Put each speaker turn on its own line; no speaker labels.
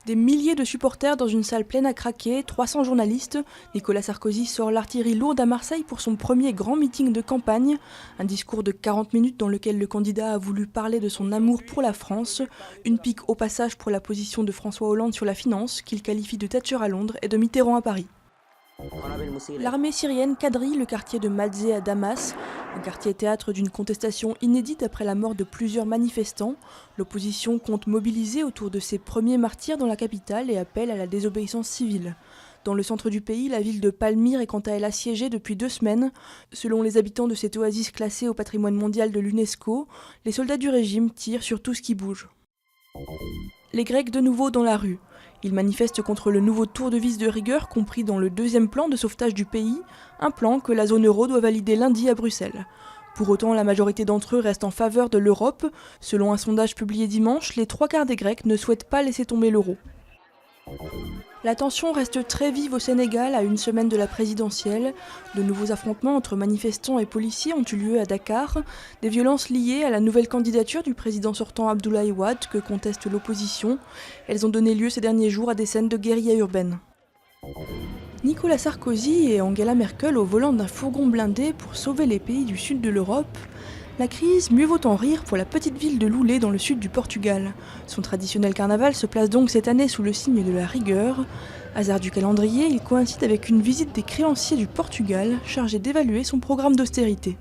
Des milliers de supporters dans une salle pleine à craquer, 300 journalistes. Nicolas Sarkozy sort l'artillerie lourde à Marseille pour son premier grand meeting de campagne. Un discours de 40 minutes dans lequel le candidat a voulu parler de son amour pour la France. Une pique au passage pour la position de François Hollande sur la finance, qu'il qualifie de Thatcher à Londres et de Mitterrand à Paris. L'armée syrienne quadrille le quartier de Madzeh à Damas, un quartier théâtre d'une contestation inédite après la mort de plusieurs manifestants. L'opposition compte mobiliser autour de ses premiers martyrs dans la capitale et appelle à la désobéissance civile. Dans le centre du pays, la ville de Palmyre est quant à elle assiégée depuis 2 semaines. Selon les habitants de cette oasis classée au patrimoine mondial de l'UNESCO, les soldats du régime tirent sur tout ce qui bouge. Les Grecs de nouveau dans la rue. Ils manifestent contre le nouveau tour de vis de rigueur compris dans le 2e plan de sauvetage du pays, un plan que la zone euro doit valider lundi à Bruxelles. Pour autant, la majorité d'entre eux reste en faveur de l'Europe. Selon un sondage publié dimanche, les 3/4 des Grecs ne souhaitent pas laisser tomber l'euro. La tension reste très vive au Sénégal à une semaine de la présidentielle. De nouveaux affrontements entre manifestants et policiers ont eu lieu à Dakar. Des violences liées à la nouvelle candidature du président sortant Abdoulaye Wade que conteste l'opposition. Elles ont donné lieu ces derniers jours à des scènes de guérilla urbaine. Nicolas Sarkozy et Angela Merkel au volant d'un fourgon blindé pour sauver les pays du sud de l'Europe. La crise, mieux vaut en rire pour la petite ville de Loulé dans le sud du Portugal. Son traditionnel carnaval se place donc cette année sous le signe de la rigueur. Hasard du calendrier, il coïncide avec une visite des créanciers du Portugal chargés d'évaluer son programme d'austérité.